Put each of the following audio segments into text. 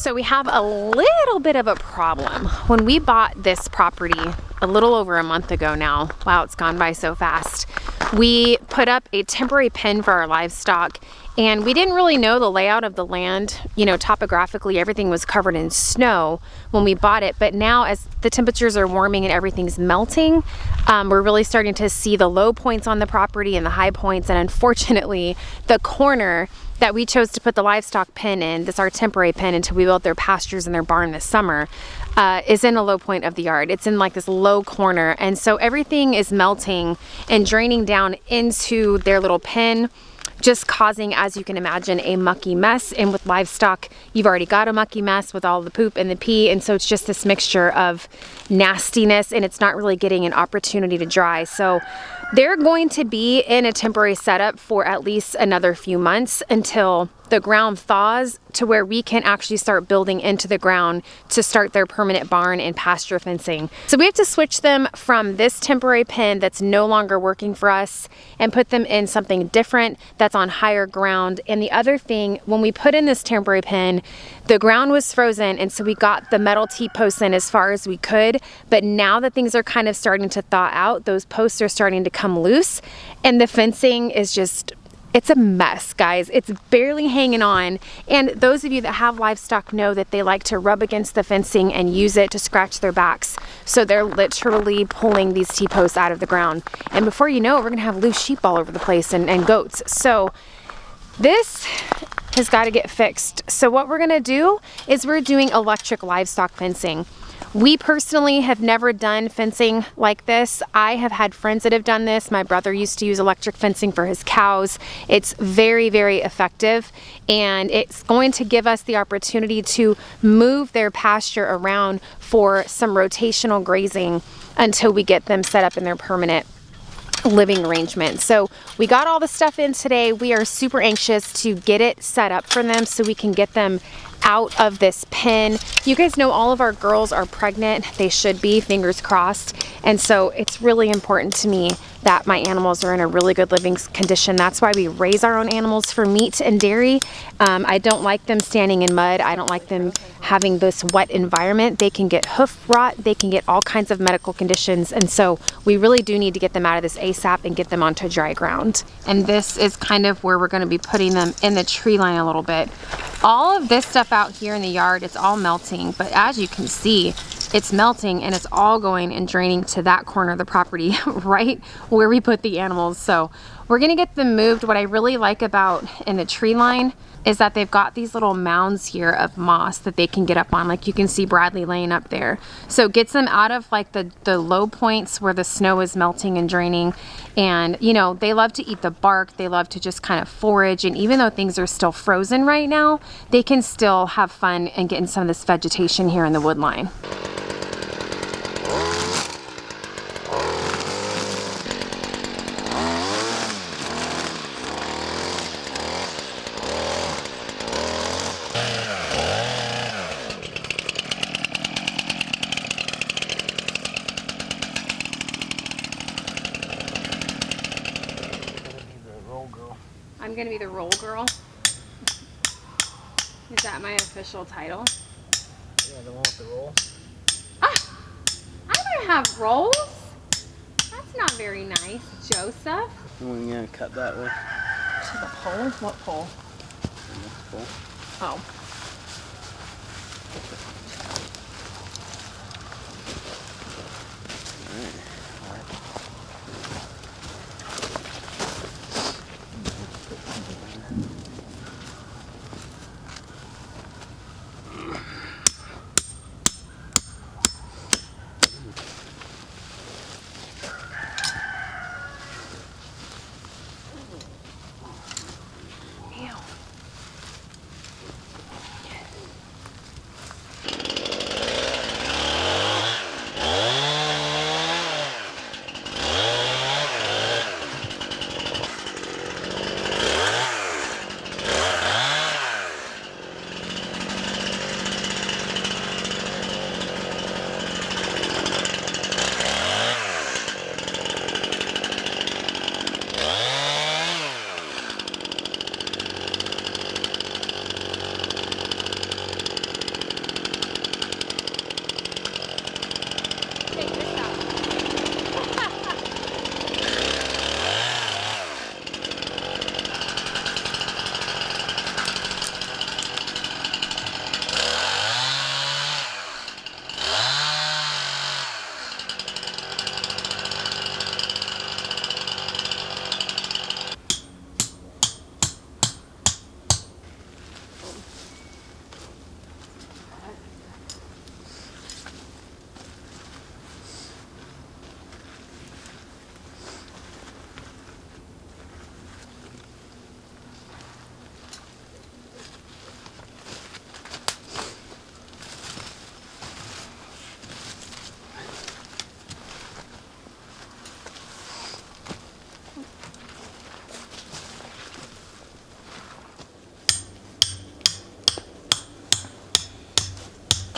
So we have a little bit of a problem. When we bought this property a little over a month ago now, wow, it's gone by so fast, we put up a temporary pen for our livestock, and we didn't really know the layout of the land. You know, topographically, everything was covered in snow when we bought it, but now as the temperatures are warming and everything's melting, we're really starting to see the low points on the property and the high points, and unfortunately, the corner that we chose to put the livestock pen in, this our temporary pen until we built their pastures and their barn this summer, is in a low point of the yard. It's in like this low corner, and so everything is melting and draining down into their little pen, just causing, as you can imagine, a mucky mess. And with livestock, you've already got a mucky mess with all the poop and the pee, and so it's just this mixture of nastiness, and it's not really getting an opportunity to dry. So they're going to be in a temporary setup for at least another few months until the ground thaws to where we can actually start building into the ground to start their permanent barn and pasture fencing. So we have to switch them from this temporary pen that's no longer working for us and put them in something different that's on higher ground. And the other thing, when we put in this temporary pen, the ground was frozen, and so we got the metal T-posts in as far as we could, but now that things are kind of starting to thaw out, those posts are starting to come loose, and the fencing is just, it's a mess, guys. It's barely hanging on. And those of you that have livestock know that they like to rub against the fencing and use it to scratch their backs. So they're literally pulling these T-posts out of the ground. And before you know it, we're gonna have loose sheep all over the place and goats. So this has got to get fixed. So what we're gonna do is we're doing electric livestock fencing. We personally have never done fencing like this. I have had friends that have done this. My brother used to use electric fencing for his cows. It's very, very effective, and it's going to give us the opportunity to move their pasture around for some rotational grazing until we get them set up in their permanent living arrangement. So we got all the stuff in today. We are super anxious to get it set up for them so we can get them out of this pen. You guys know all of our girls are pregnant. They should be, fingers crossed. And so it's really important to me that my animals are in a really good living condition. That's why we raise our own animals for meat and dairy. I don't like them standing in mud. I don't like them having this wet environment. They can get hoof rot. They can get all kinds of medical conditions. And so we really do need to get them out of this ASAP and get them onto dry ground. And this is kind of where we're going to be putting them in the tree line a little bit. All of this stuff out here in the yard, it's all melting, but as you can see, it's melting and it's all going and draining to that corner of the property right where we put the animals. So we're gonna get them moved. What I really like about in the tree line is that they've got these little mounds here of moss that they can get up on, like you can see Bradley laying up there. So it gets them out of like the low points where the snow is melting and draining. And you know, they love to eat the bark, they love to just kind of forage, and even though things are still frozen right now, they can still have fun and get in some of this vegetation here in the wood line. I'm gonna be the roll girl. Is that my official title? Yeah, the one with the roll. Ah, I don't have rolls. That's not very nice, Joseph. We're gonna cut that way. To the pole? What pole? This pole. Oh.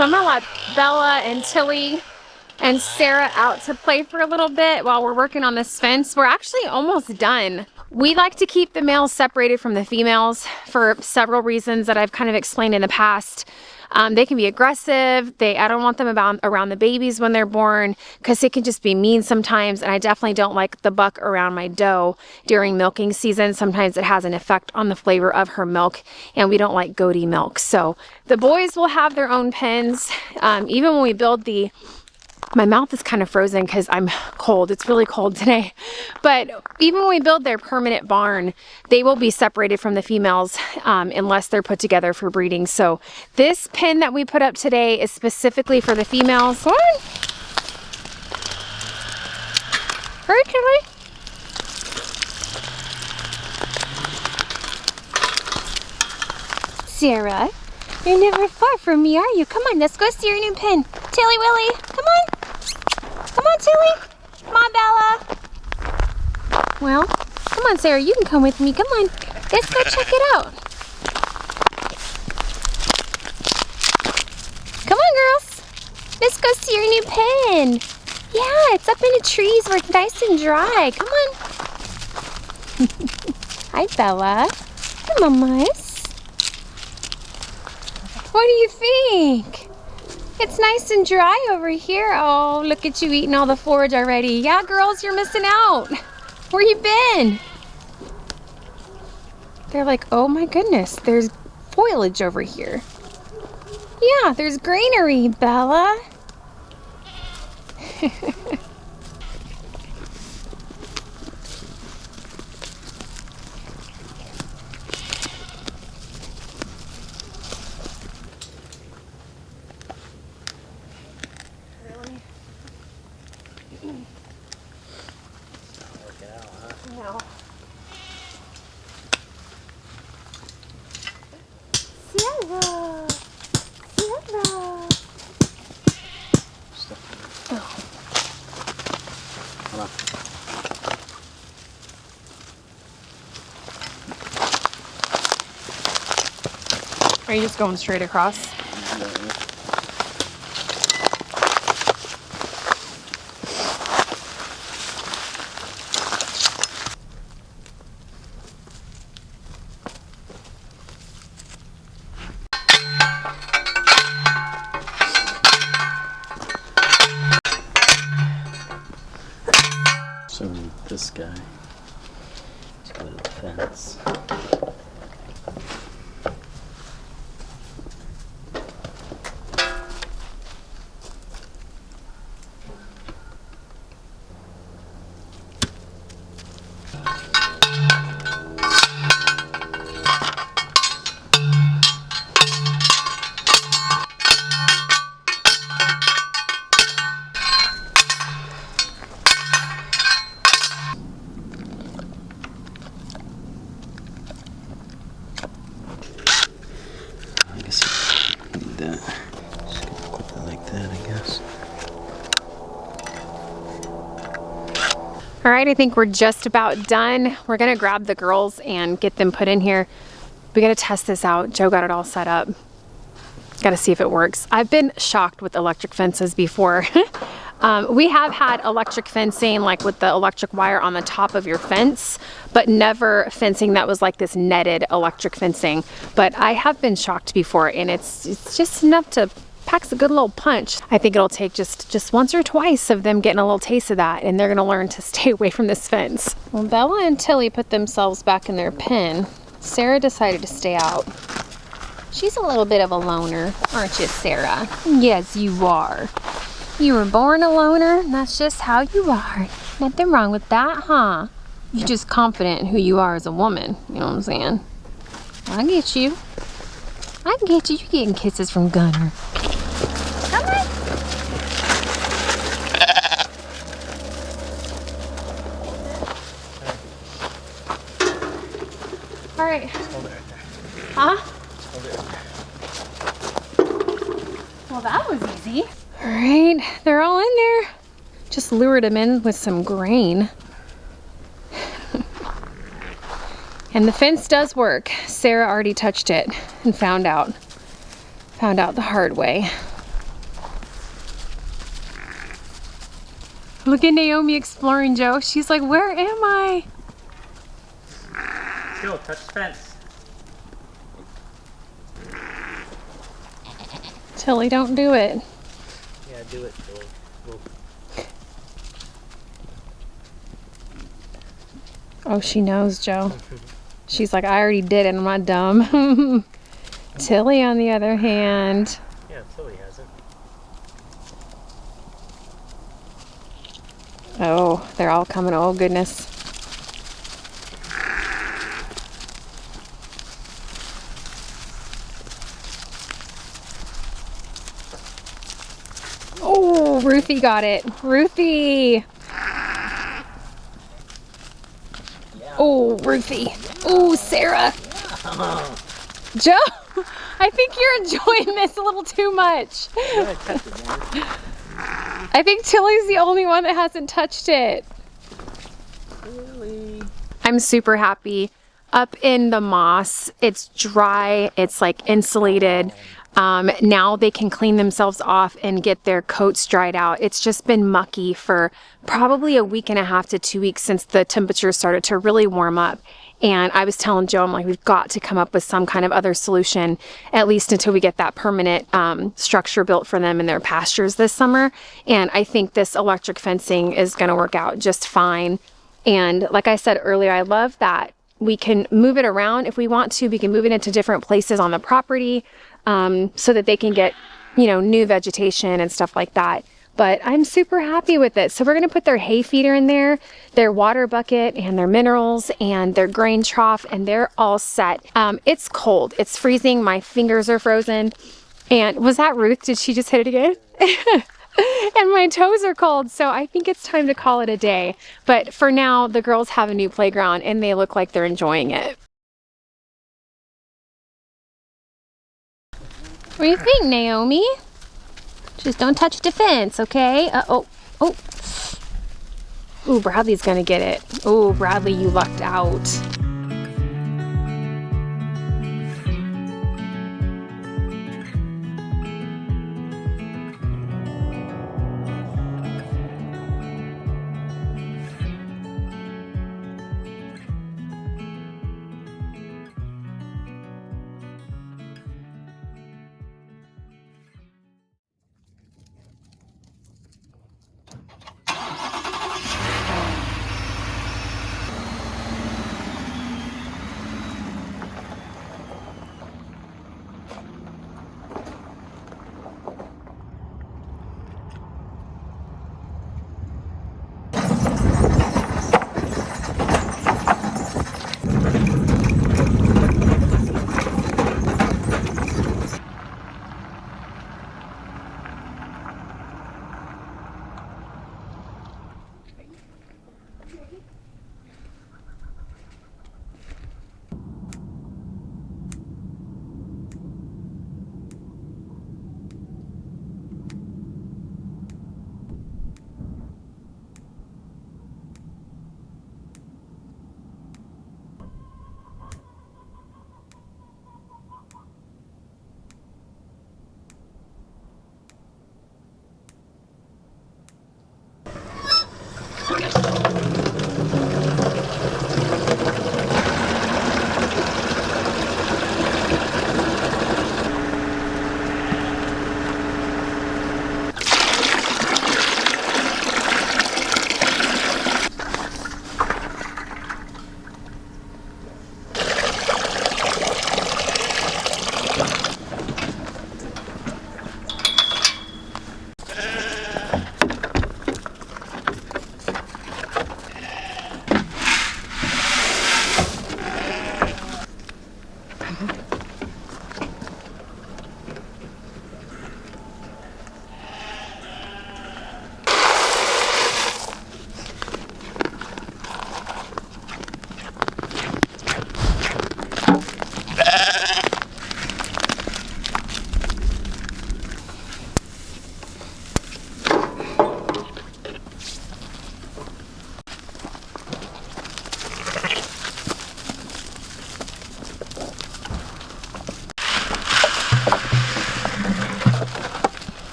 So I'm gonna let Bella and Tilly and Sarah out to play for a little bit while we're working on this fence. We're actually almost done. We like to keep the males separated from the females for several reasons that I've kind of explained in the past. They can be aggressive. I don't want them around the babies when they're born because it can just be mean sometimes. And I definitely don't like the buck around my doe during milking season. Sometimes it has an effect on the flavor of her milk, and we don't like goaty milk. So the boys will have their own pens. Even when we build my mouth is kind of frozen because I'm cold. It's really cold today. But even when we build their permanent barn, they will be separated from the females unless they're put together for breeding. So this pen that we put up today is specifically for the females. Come on. Hurry, Tilly. Sarah, you're never far from me, are you? Come on, let's go see your new pen. Tilly Willy, come on. Come on, Tilly. Come on, Bella. Well, come on, Sarah. You can come with me. Come on. Let's go check it out. Come on, girls. Let's go see your new pen. Yeah, it's up in the trees where it's nice and dry. Come on. Hi, Bella. Hi, Mamas. What do you think? It's nice and dry over here. Oh, look at you eating all the forage already. Yeah, girls, you're missing out. Where you been? They're like, oh my goodness, there's foliage over here. Yeah, there's greenery, Bella. No. Sierra! Sierra! Oh. Hold on. Are you just going straight across? So we need this guy to go to the fence. I guess you need that. Just gonna clip it like that, I guess. All right, I think we're just about done. We're gonna grab the girls and get them put in here. We gotta test this out. Joe got it all set up. Gotta see if it works. I've been shocked with electric fences before. We have had electric fencing, like with the electric wire on the top of your fence, but never fencing that was like this netted electric fencing. But I have been shocked before, and it's just enough to pack a good little punch. I think it'll take just once or twice of them getting a little taste of that, and they're gonna learn to stay away from this fence. Well, Bella and Tilly put themselves back in their pen. Sarah decided to stay out. She's a little bit of a loner, aren't you, Sarah? Yes, you are. You were born a loner, and that's just how you are. Nothing wrong with that, huh? You're just confident in who you are as a woman, you know what I'm saying? I get you. I get you. You're getting kisses from Gunner. Come on. All right. Hold it right there. Huh? Hold it right there. Well, that was easy. All right, they're all in there. Just lured them in with some grain. And the fence does work. Sarah already touched it and found out the hard way. Look at Naomi exploring, Joe. She's like, where am I? Go, touch the fence. Tilly, don't do it. Yeah, do it, Tilly. Oh, she knows, Joe. She's like, I already did it. I'm not dumb. Tilly, on the other hand. Yeah, Tilly hasn't. Oh, they're all coming. Oh, goodness. Oh, Ruthie got it. Ruthie. Oh, Ruthie. Oh, Sarah. Joe, I think you're enjoying this a little too much. I think Tilly's the only one that hasn't touched it. Tilly. I'm super happy. Up in the moss, it's dry, it's like insulated. Now they can clean themselves off and get their coats dried out. It's just been mucky for probably a week and a half to 2 weeks since the temperatures started to really warm up. And I was telling Joe, I'm like, we've got to come up with some kind of other solution, at least until we get that permanent structure built for them in their pastures this summer. And I think this electric fencing is going to work out just fine. And like I said earlier, I love that we can move it around if we want to. We can move it into different places on the property so that they can get, you know, new vegetation and stuff like that. But I'm super happy with it. So we're going to put their hay feeder in there, their water bucket and their minerals and their grain trough, and they're all set. It's cold. It's freezing. My fingers are frozen. And was that Ruth? Did she just hit it again? And my toes are cold, so I think it's time to call it a day. But for now, the girls have a new playground and they look like they're enjoying it. What do you think, Naomi? Just don't touch the fence, okay? Oh. Ooh, Bradley's gonna get it. Oh, Bradley, you lucked out.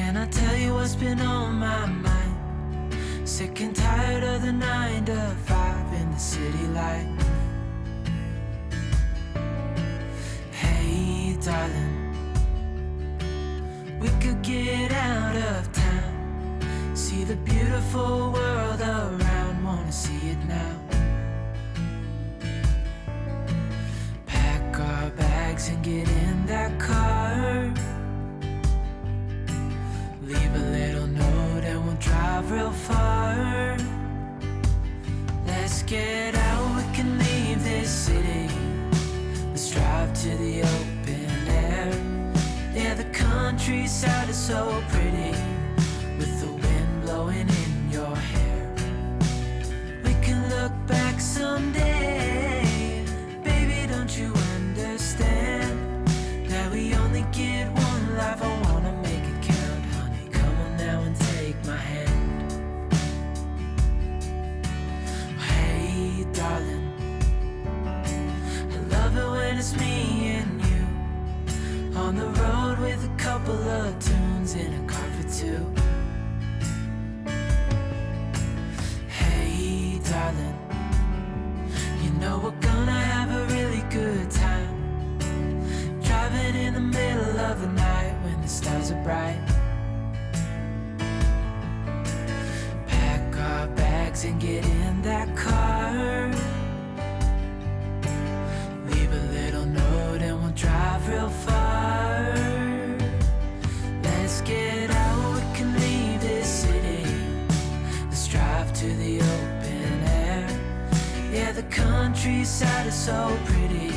Can I tell you what's been on my mind? Sick and tired of the 9 to 5 in the city life. Hey, darling, we could get out of town, see the beautiful world around, wanna see it now. Pack our bags and get in that car, leave a little note and we'll drive real far. Let's get out, we can leave this city. Let's drive to the open air. Yeah, the countryside is so pretty, with the wind blowing in your hair. We can look back someday. Baby, don't you understand that we only get one life? I wanna make it count, honey. Come on now and take my hand. Hey, darling, I love it when it's me and you on the road with a couple of tunes in a car for two. Hey, darling, you know we're gonna have a really good time, driving in the middle of the night when the stars are bright. Pack our bags and get in that car, leave a little note and we'll drive real far. Let's get out, we can leave this city. Let's drive to the open air. Yeah, the countryside is so pretty,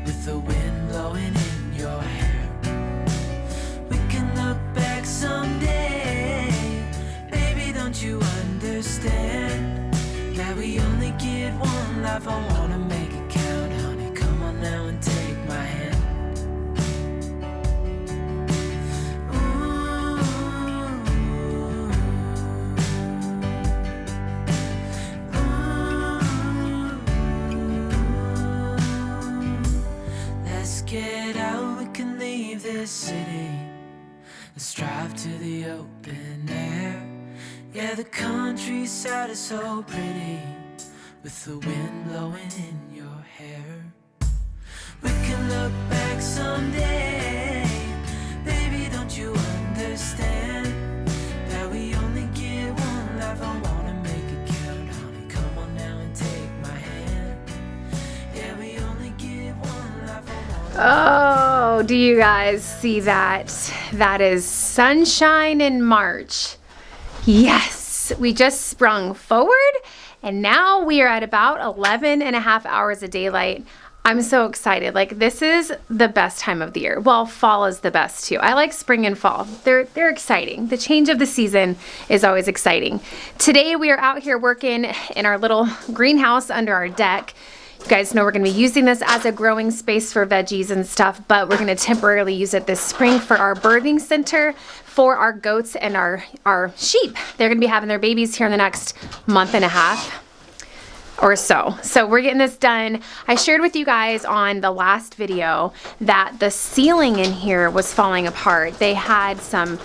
with the wind blowing in your hair. We can look back someday. Baby, don't you understand that we only get one life? I wanna make it count, honey. Come on now and take my hand. Let's get out, we can leave this city. Let's drive to the open air. Yeah, the countryside is so pretty, with the wind blowing in your hair. We can look back someday. Baby, don't you understand that we only get one life? I wanna make it count, honey. Come on now and take my hand. Yeah, we only get one life. Oh, do you guys see that? That is sunshine in March. Yes, we just sprung forward and now we are at about 11 and a half hours of daylight. I'm so excited. Like, this is the best time of the year. Well, fall is the best too. I like spring and fall. They're exciting. The change of the season is always exciting. Today we are out here working in our little greenhouse under our deck. You guys know we're going to be using this as a growing space for veggies and stuff, but we're going to temporarily use it this spring for our birthing center for our goats and our sheep. They're going to be having their babies here in the next month and a half or so. So we're getting this done. I shared with you guys on the last video that the ceiling in here was falling apart. They had some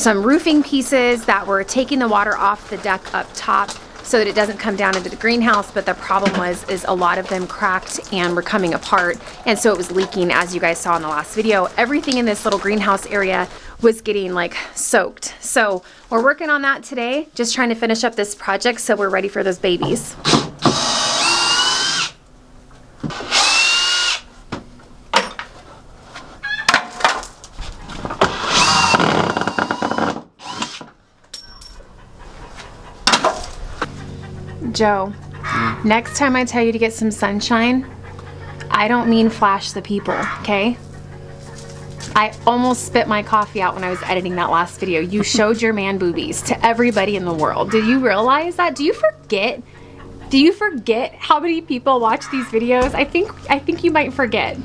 roofing pieces that were taking the water off the deck up top so that it doesn't come down into the greenhouse, but the problem is a lot of them cracked and were coming apart, and so it was leaking, as you guys saw in the last video. Everything in this little greenhouse area was getting like soaked. So we're working on that today, just trying to finish up this project so we're ready for those babies. Joe, next time I tell you to get some sunshine, I don't mean flash the people, okay? I almost spit my coffee out when I was editing that last video. You showed your man boobies to everybody in the world. Did you realize that? Do you forget? Do you forget how many people watch these videos? I think you might forget.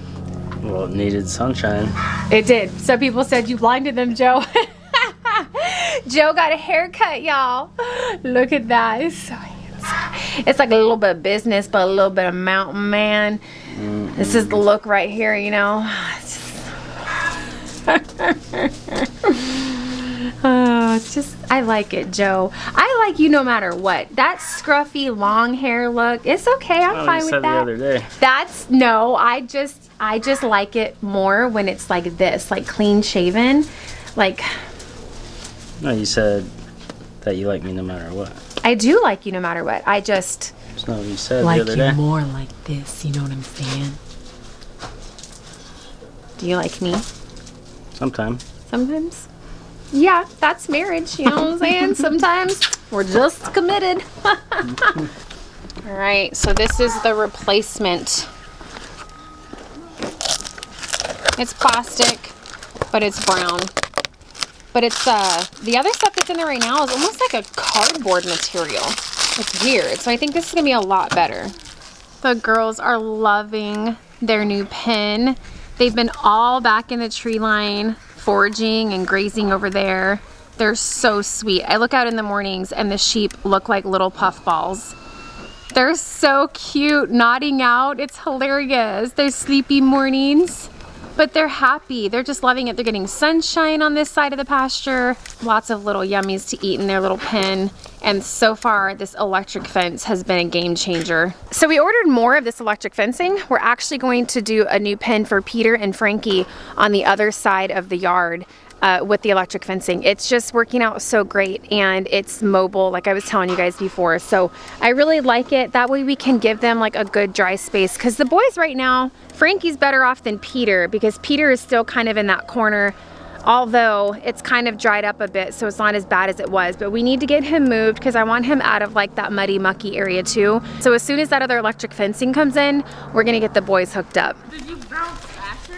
Well, it needed sunshine. It did. Some people said you blinded them, Joe. Joe got a haircut, y'all. Look at that. It's so handsome. It's like a little bit of business, but a little bit of mountain man. Mm-hmm. This is the look right here, you know. It's just, I like it, Joe. I like you no matter what. That scruffy long hair look, it's okay. I'm fine with that. The other day. That's, no, I just like it more when it's like this, like clean shaven. Like, No, you said that you like me no matter what. I do like you no matter what. I just That's not what you said like the other you day. more like this, you know what I'm saying? Do you like me? Sometime. Sometimes? Yeah, that's marriage, you know what I'm saying? Sometimes we're just committed. All right, so this is the replacement. It's plastic, but it's brown. But it's, the other stuff that's in there right now is almost like a cardboard material. It's weird, so I think this is gonna be a lot better. The girls are loving their new pen. They've been all back in the tree line, foraging and grazing over there. They're so sweet. I look out in the mornings and the sheep look like little puff balls. They're so cute, nodding out. It's hilarious. They're sleepy mornings, but they're happy. They're just loving it. They're getting sunshine on this side of the pasture. Lots of little yummies to eat in their little pen. And so far, this electric fence has been a game changer. So we ordered more of this electric fencing. We're actually going to do a new pen for Peter and Frankie on the other side of the yard with the electric fencing. It's just working out so great, and it's mobile, like I was telling you guys before. So I really like it. That way we can give them like a good dry space, because the boys right now, Frankie's better off than Peter, because Peter is still kind of in that corner, although it's kind of dried up a bit, so it's not as bad as it was. But we need to get him moved because I want him out of like that muddy, mucky area too. So as soon as that other electric fencing comes in, we're gonna get the boys hooked up. Did you bounce faster?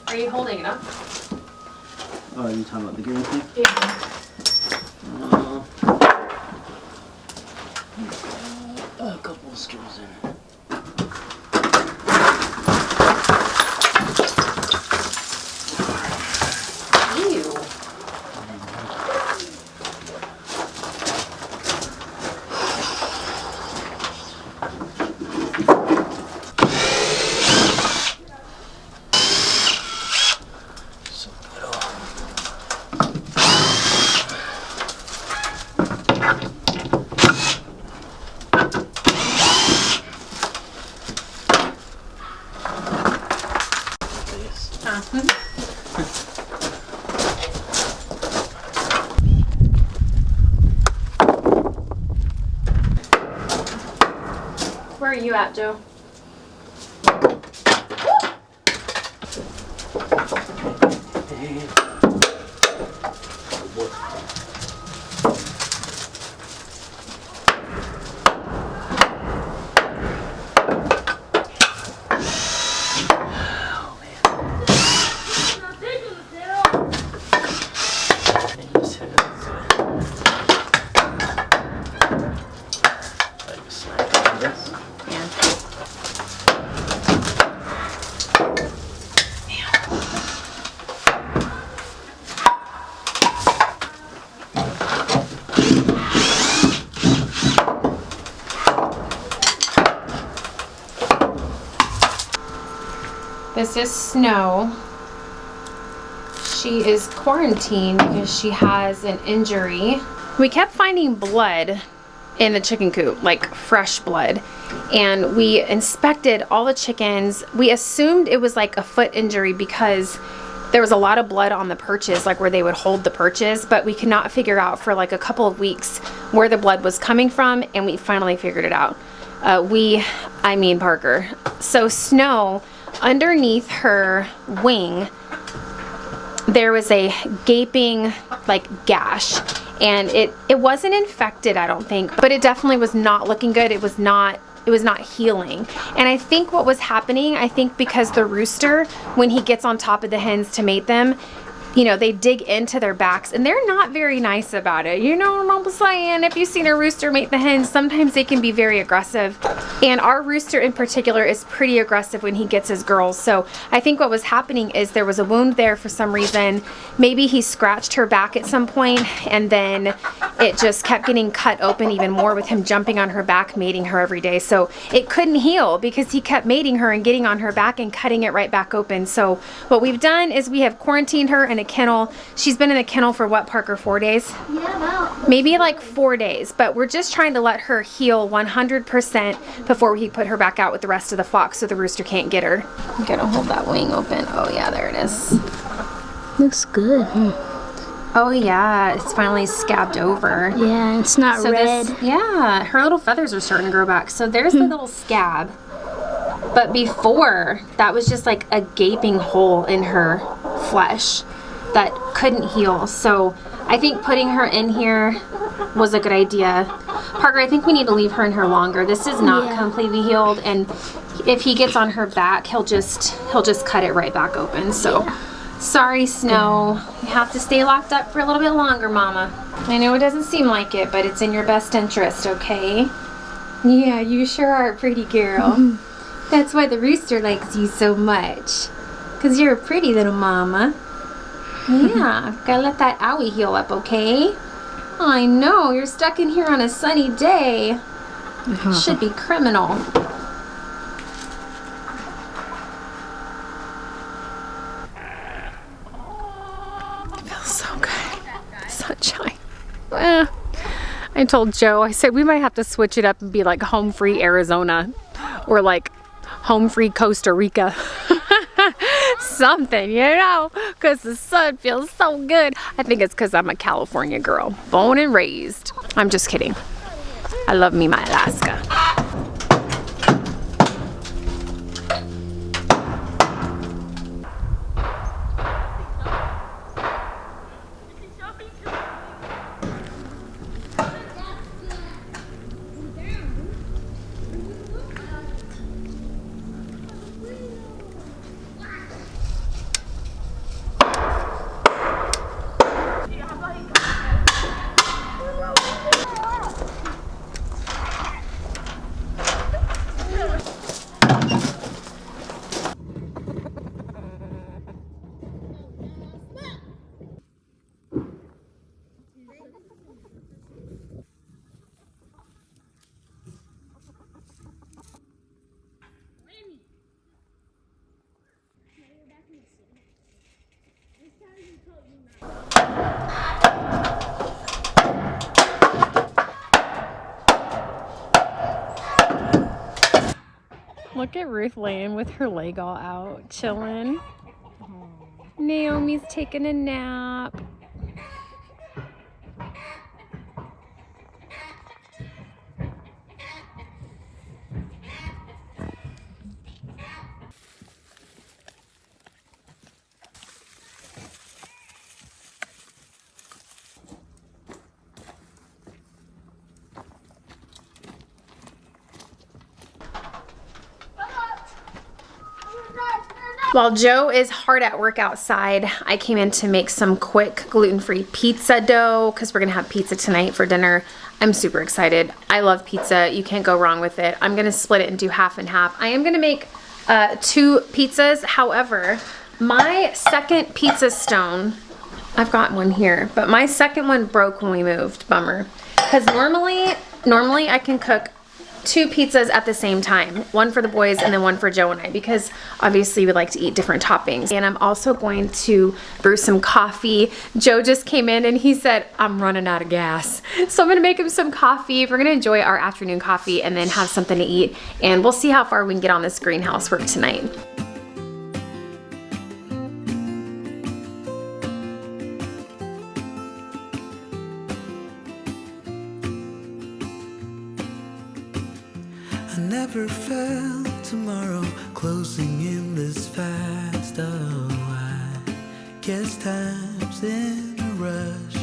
Are you holding it up? Oh, are you talking about the green thing? Yeah. A couple of screws in it. Ew. So little. Where are you at, Joe? This is Snow. She is quarantined because she has an injury. We kept finding blood in the chicken coop, like fresh blood. And we inspected all the chickens. We assumed it was like a foot injury because there was a lot of blood on the perches, like where they would hold the perches, but we could not figure out for like a couple of weeks where the blood was coming from, and we finally figured it out. I mean Parker. So Snow, underneath her wing, there was a gaping like gash, and it wasn't infected, I don't think, but it definitely was not looking good. It was not healing. And I think what was happening, because the rooster, when he gets on top of the hens to mate them, you know, they dig into their backs and they're not very nice about it. You know what I'm saying? If you've seen a rooster mate the hens, sometimes they can be very aggressive. And our rooster in particular is pretty aggressive when he gets his girls. So I think what was happening is there was a wound there for some reason. Maybe he scratched her back at some point and then it just kept getting cut open even more with him jumping on her back, mating her every day. So it couldn't heal because he kept mating her and getting on her back and cutting it right back open. So what we've done is we have quarantined her in a kennel. She's been in the kennel for what, Parker, 4 days? Yeah, about. Maybe like 4 days, but we're just trying to let her heal 100% before we put her back out with the rest of the flock so the rooster can't get her. I'm gonna hold that wing open. Oh yeah, there it is. Looks good. Oh yeah, it's finally scabbed over. Yeah, it's not So red. yeah, her little feathers are starting to grow back. So there's the little scab. But before, that was just like a gaping hole in her flesh that couldn't heal. So I think putting her in here was a good idea. Parker, I think we need to leave her in here longer. This is not completely healed, and if he gets on her back, he'll just cut it right back open. So sorry, Snow. You have to stay locked up for a little bit longer, Mama. I know it doesn't seem like it, but it's in your best interest, okay? Yeah, you sure are a pretty girl. That's why the rooster likes you so much. 'Cause you're a pretty little mama. Yeah, gotta let that owie heal up, okay? I know, you're stuck in here on a sunny day. Should be criminal. Feels so good. Sunshine. I told Joe, I said we might have to switch it up and be like home free Arizona or like home free Costa Rica. Something, you know, because the sun feels so good. I think it's because I'm a California girl, born and raised. I'm just kidding. I love me my Alaska. Look at Ruth laying with her leg all out, chilling. Naomi's taking a nap. While Joe is hard at work outside, I came in to make some quick gluten-free pizza dough because we're gonna have pizza tonight for dinner. I'm super excited. I love pizza. You can't go wrong with it. I'm gonna split it and do half and half. I am gonna make 2 pizzas. However, my second pizza stone, I've got one here, but my second one broke when we moved. Bummer. Because normally I can cook 2 pizzas at the same time, one for the boys and then one for Joe and I, because obviously we like to eat different toppings. And I'm also going to brew some coffee. Joe just came in and he said, I'm running out of gas. So I'm gonna make him some coffee. We're gonna enjoy our afternoon coffee and then have something to eat. And we'll see how far we can get on this greenhouse work tonight. I never felt tomorrow closing in this fast. Oh, I guess time's in a rush.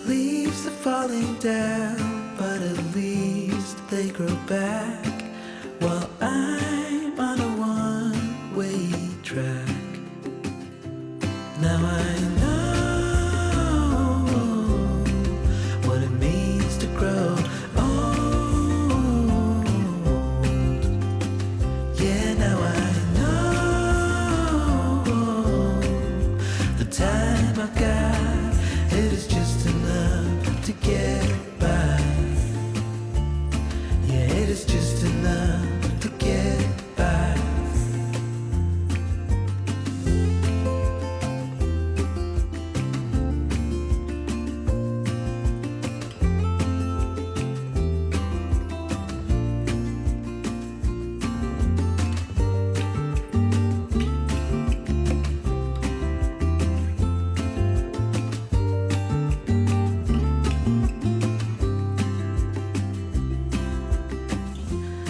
Leaves are falling down, but at least they grow back while I'm on a one-way track. Now I know what it means to grow old. Yeah, now I know the time I've got, it is just enough to get by. Yeah, it is just enough to get by.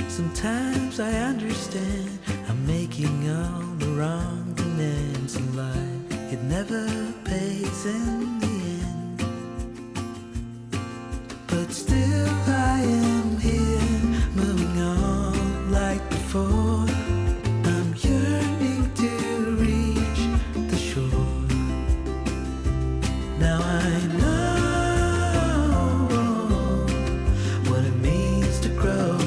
Sometimes I understand I'm making all the wrong demands in life. It never pays in the end, but still I am here, moving on like before. I'm yearning to reach the shore. Now I know what it means to grow.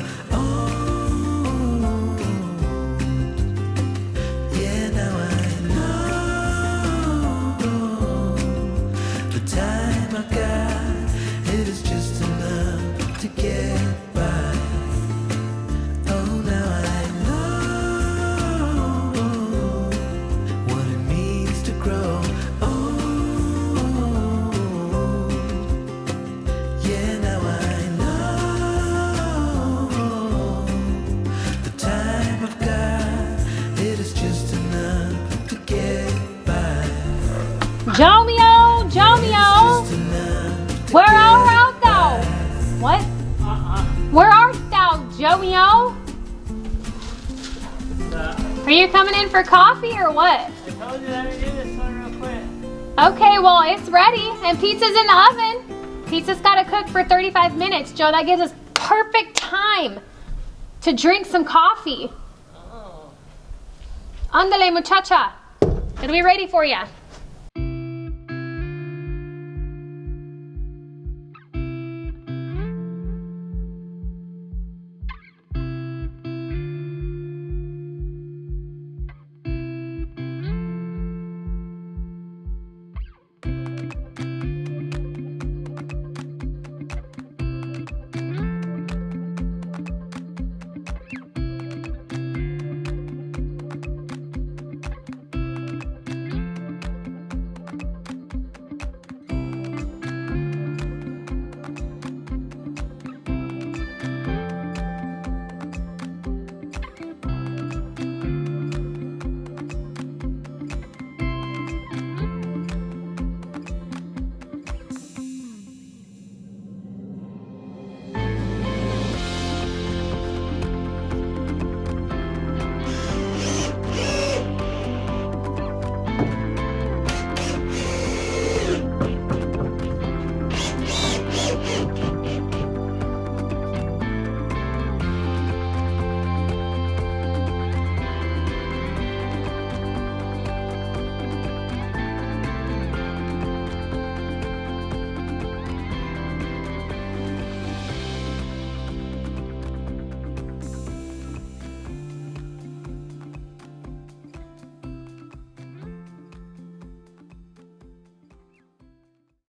Jomeo, Jomeo, where art thou? What? Where art thou, Jomeo? Are you coming in for coffee or what? I told you that I do this one real quick. Okay, well, it's ready and pizza's in the oven. Pizza's gotta cook for 35 minutes, Joe. That gives us perfect time to drink some coffee. Oh. Ándale, muchacha. It'll be ready for you.